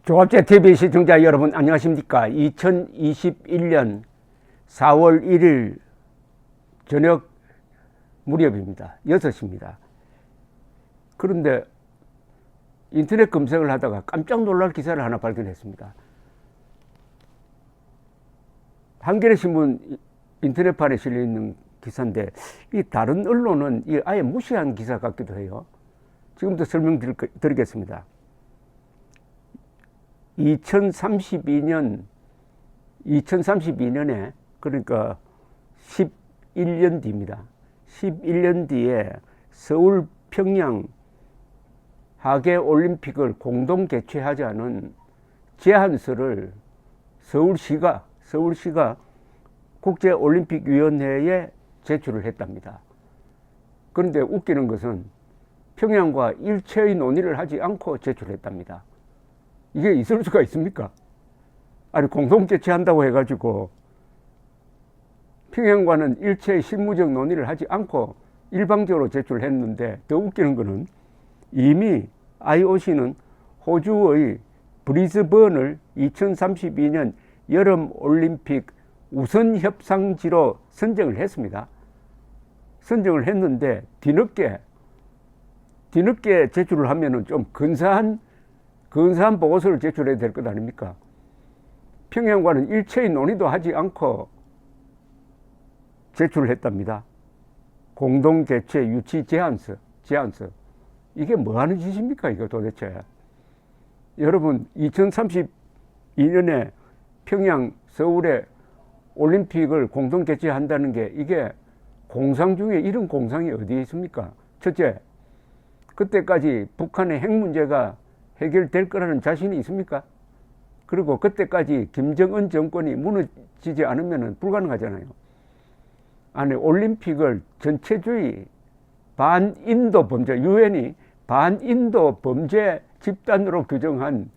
조갑제 TV 시청자 여러분 안녕하십니까. 2021년 4월 1일 저녁 무렵입니다. 6시입니다. 그런데 인터넷 검색을 하다가 깜짝 놀랄 기사를 하나 발견했습니다. 한겨레 신문 인터넷판에 실려 있는 기사인데 이 다른 언론은 아예 무시한 기사 같기도 해요. 지금부터 설명드리겠습니다. 2032년에 그러니까 11년 뒤입니다. 11년 뒤에 서울 평양 하계 올림픽을 공동 개최하자는 제안서를 서울시가 국제올림픽위원회에 제출을 했답니다. 그런데 웃기는 것은 평양과 일체의 논의를 하지 않고 제출했답니다. 이게 있을 수가 있습니까? 아니, 공동 개최한다고 해가지고 평양과는 일체의 실무적 논의를 하지 않고 일방적으로 제출했는데, 더 웃기는 것은 이미 IOC는 호주의 브리즈번을 2032년 여름올림픽 우선 협상지로 선정을 했습니다. 선정을 했는데 뒤늦게 제출을 하면은 좀 근사한 보고서를 제출해야 될 것 아닙니까? 평양과는 일체의 논의도 하지 않고 제출을 했답니다. 공동 개최 유치 제안서. 이게 뭐 하는 짓입니까, 이거 도대체? 여러분, 2032년에 평양, 서울에 올림픽을 공동 개최한다는 게 이게 공상 중에 이런 공상이 어디에 있습니까? 첫째, 그때까지 북한의 핵 문제가 해결될 거라는 자신이 있습니까? 그리고 그때까지 김정은 정권이 무너지지 않으면 불가능하잖아요. 아니, 올림픽을 전체주의 반인도 범죄, 유엔이 반인도 범죄 집단으로 규정한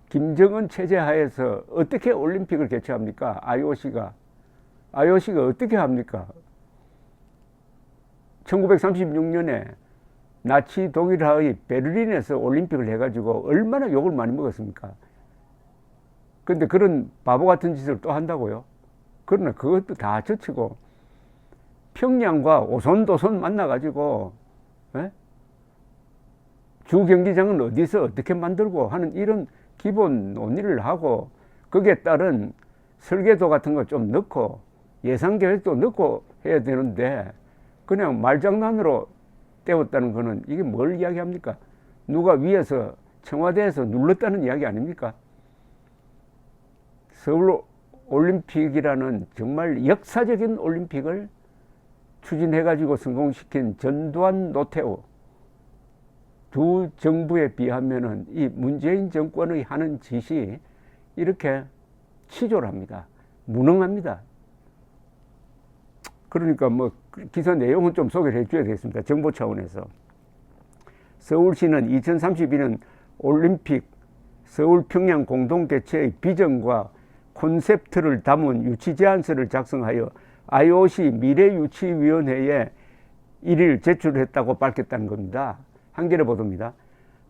김정은 체제 하에서 어떻게 올림픽을 개최합니까? IOC가 어떻게 합니까? 1936년에 나치 독일하의 베를린에서 올림픽을 해가지고 얼마나 욕을 많이 먹었습니까? 그런데 그런 바보 같은 짓을 또 한다고요? 그러나 그것도 다 저치고 평양과 오손도손 만나가지고 주 경기장은 어디서 어떻게 만들고 하는 이런 기본 논의를 하고 거기에 따른 설계도 같은 거 좀 넣고 예산 계획도 넣고 해야 되는데 그냥 말장난으로 때웠다는 거는 이게 뭘 이야기합니까? 누가 위에서 청와대에서 눌렀다는 이야기 아닙니까? 서울 올림픽이라는 정말 역사적인 올림픽을 추진해가지고 성공시킨 전두환, 노태우 두 정부에 비하면은 이 문재인 정권의 하는 짓이 이렇게 치졸합니다. 무능합니다. 그러니까 뭐 기사 내용은 좀 소개를 해줘야 되겠습니다. 정보 차원에서. 서울시는 2032년 올림픽 서울 평양 공동 개최의 비전과 콘셉트를 담은 유치 제안서를 작성하여 IOC 미래유치위원회에 1일 제출했다고 밝혔다는 겁니다. 한겨레 보도입니다.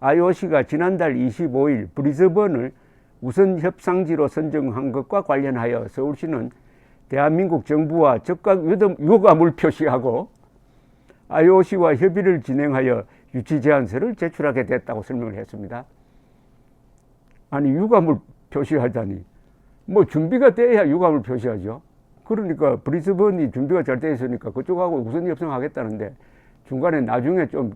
IOC가 지난달 25일 브리즈번을 우선 협상지로 선정한 것과 관련하여 서울시는 대한민국 정부와 적극 유감을 표시하고 IOC와 협의를 진행하여 유치 제안서를 제출하게 됐다고 설명을 했습니다. 아니, 유감을 표시하다니. 뭐 준비가 돼야 유감을 표시하죠. 그러니까 브리즈번이 준비가 잘 돼 있으니까 그쪽하고 우선 협상하겠다는데 중간에 나중에 좀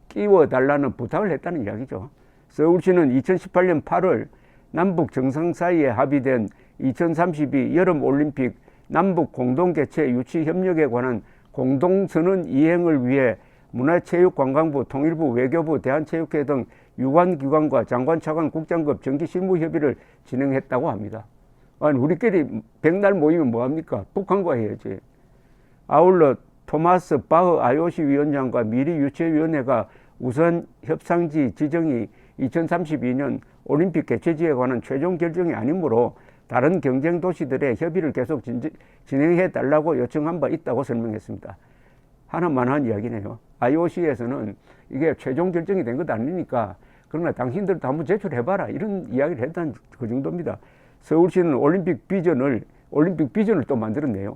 끼워달라는 부탁을 했다는 이야기죠. 서울시는 2018년 8월 남북 정상사이에 합의된 2032 여름올림픽 남북 공동개최 유치협력에 관한 공동선언 이행을 위해 문화체육관광부, 통일부, 외교부, 대한체육회 등 유관기관과 장관, 차관, 국장급 정기실무협의를 진행했다고 합니다. 아니, 우리끼리 백날 모이면 뭐합니까? 북한과 해야지. 아울러 토마스 바흐 IOC 위원장과 미래유치위원회가 우선 협상지 지정이 2032년 올림픽 개최지에 관한 최종 결정이 아니므로 다른 경쟁 도시들의 협의를 계속 진행해 달라고 요청한 바 있다고 설명했습니다. 하나만한 이야기네요. IOC에서는 이게 최종 결정이 된 것 아니니까 그러나 당신들도 한번 제출해봐라. 이런 이야기를 했다는 그 정도입니다. 서울시는 올림픽 비전을 또 만들었네요.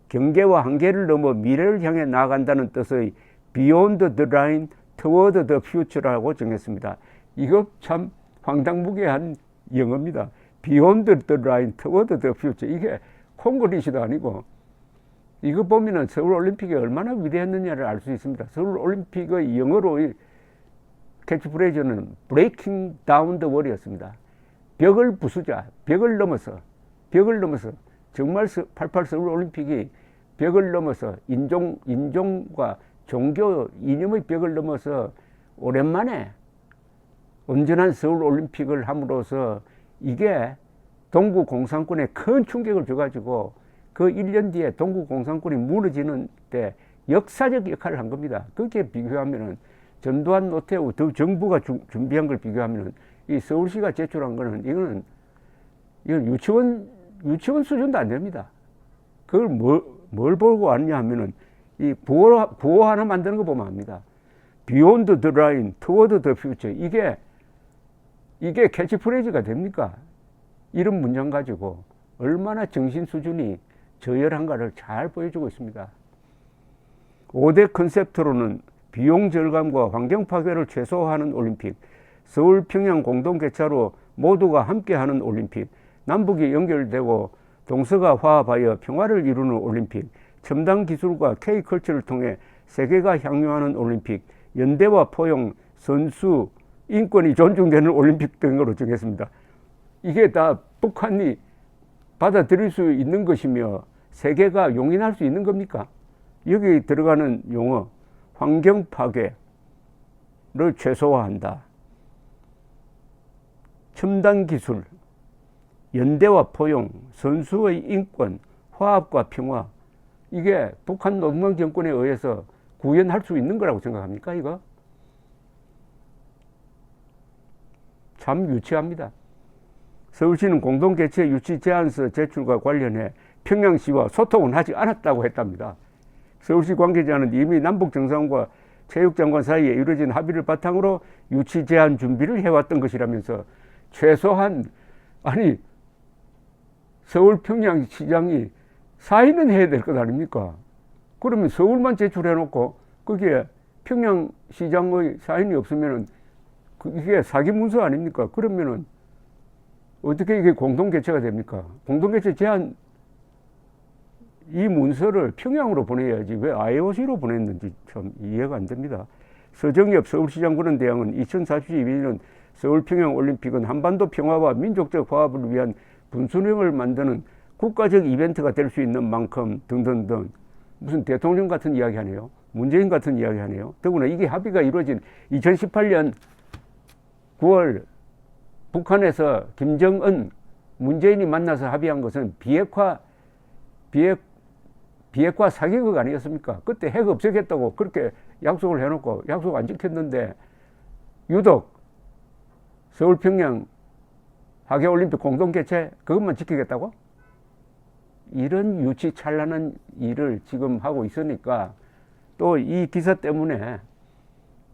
경계와 한계를 넘어 미래를 향해 나아간다는 뜻의 Beyond the Line Toward the Future라고 정했습니다. 이거 참 황당무계한 영어입니다. Beyond the Line Toward the Future. 이게 콩글리시도 아니고, 이거 보면은 서울올림픽이 얼마나 위대했느냐를 알 수 있습니다. 서울올림픽의 영어로 캐치프레이즈는 Breaking Down the Wall이었습니다. 벽을 부수자, 벽을 넘어서 정말 88 서울올림픽이 벽을 넘어서 인종과 종교 이념의 벽을 넘어서 오랜만에 온전한 서울올림픽을 함으로써 이게 동구공산권에 큰 충격을 줘가지고 그 1년 뒤에 동구공산권이 무너지는 때 역사적 역할을 한 겁니다. 그렇게 비교하면은 전두환, 노태우, 정부가 준비한 걸 비교하면은 이 서울시가 제출한 거는 이건 유치원 수준도 안 됩니다. 그걸 뭘 보고 왔냐 하면은 이 구호 하나 만드는 거 보면 압니다. Beyond the line, toward the future. 이게 캐치프레이즈가 됩니까? 이런 문장 가지고 얼마나 정신 수준이 저열한가를 잘 보여주고 있습니다. 5대 컨셉트로는 비용 절감과 환경 파괴를 최소화하는 올림픽, 서울 평양 공동 개최로 모두가 함께하는 올림픽, 남북이 연결되고 동서가 화합하여 평화를 이루는 올림픽, 첨단 기술과 K컬처를 통해 세계가 향유하는 올림픽, 연대와 포용, 선수, 인권이 존중되는 올림픽 등으로 정했습니다. 이게 다 북한이 받아들일 수 있는 것이며 세계가 용인할 수 있는 겁니까? 여기 들어가는 용어, 환경 파괴를 최소화한다. 첨단 기술, 연대와 포용, 선수의 인권, 화합과 평화, 이게 북한 노동당 정권에 의해서 구현할 수 있는 거라고 생각합니까, 이거? 참 유치합니다. 서울시는 공동개최 유치 제안서 제출과 관련해 평양시와 소통은 하지 않았다고 했답니다. 서울시 관계자는 이미 남북정상과 체육장관 사이에 이루어진 합의를 바탕으로 유치 제안 준비를 해왔던 것이라면서 최소한 서울 평양시장이 사인은 해야 될 것 아닙니까? 그러면 서울만 제출해놓고 거기에 평양시장의 사인이 없으면은 이게 사기 문서 아닙니까? 그러면은 어떻게 이게 공동개최가 됩니까? 공동개최 제안 이 문서를 평양으로 보내야지 왜 IOC로 보냈는지 참 이해가 안 됩니다. 서정엽 서울시장군은 대항은 2042년 서울평양올림픽은 한반도 평화와 민족적 화합을 위한 분수령을 만드는 국가적 이벤트가 될 수 있는 만큼 등등등. 무슨 대통령 같은 이야기 하네요. 문재인 같은 이야기 하네요. 더구나 이게 합의가 이루어진 2018년 9월 북한에서 김정은, 문재인이 만나서 합의한 것은 비핵화 사개국 아니겠습니까? 그때 핵 없애겠다고 그렇게 약속을 해놓고 약속 안 지켰는데 유독 서울 평양 하계올림픽 공동개최 그것만 지키겠다고? 이런 유치찬란한 일을 지금 하고 있으니까 또 이 기사 때문에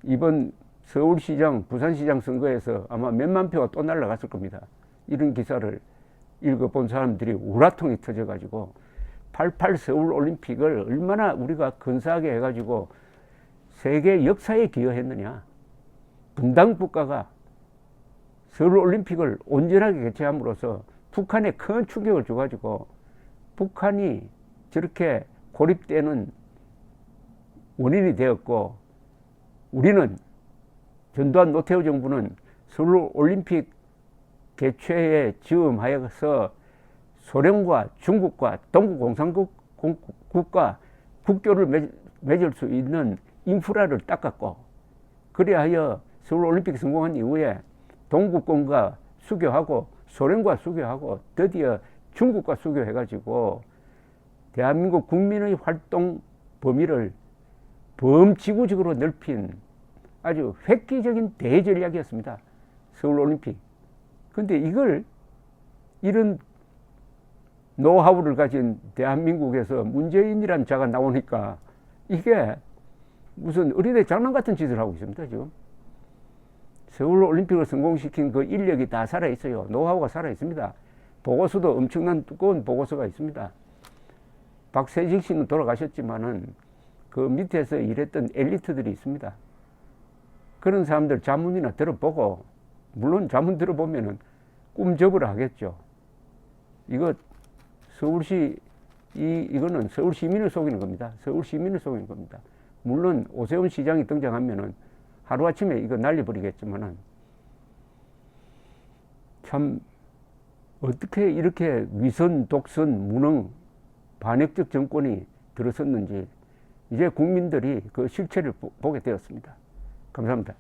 이번 서울시장, 부산시장 선거에서 아마 몇만 표가 또 날아갔을 겁니다. 이런 기사를 읽어본 사람들이 우라통이 터져가지고 88 서울올림픽을 얼마나 우리가 근사하게 해가지고 세계 역사에 기여했느냐. 분당국가가 서울올림픽을 온전하게 개최함으로써 북한에 큰 충격을 줘가지고 북한이 저렇게 고립되는 원인이 되었고, 우리는 전두환 노태우 정부는 서울올림픽 개최에 즈음하여서 소련과 중국과 동구공산국과 국교를 맺을 수 있는 인프라를 닦았고, 그리하여 서울올림픽이 성공한 이후에 동구권과 수교하고 소련과 수교하고 드디어 중국과 수교해가지고 대한민국 국민의 활동 범위를 범지구적으로 넓힌 아주 획기적인 대전략이었습니다. 서울올림픽. 근데 이런 노하우를 가진 대한민국에서 문재인이라는 자가 나오니까 이게 무슨 어린애 장난 같은 짓을 하고 있습니다, 지금. 서울 올림픽을 성공시킨 그 인력이 다 살아있어요. 노하우가 살아있습니다. 보고서도 엄청난 두꺼운 보고서가 있습니다. 박세식 씨는 돌아가셨지만은 그 밑에서 일했던 엘리트들이 있습니다. 그런 사람들 자문이나 들어보고, 물론 자문 들어보면은 꿈접으로 하겠죠. 이거 서울시, 이거는 서울 시민을 속이는 겁니다. 서울 시민을 속이는 겁니다. 물론 오세훈 시장이 등장하면은 하루아침에 이거 날려버리겠지만은, 참 어떻게 이렇게 위선, 독선, 무능, 반역적 정권이 들어섰는지 이제 국민들이 그 실체를 보게 되었습니다. 감사합니다.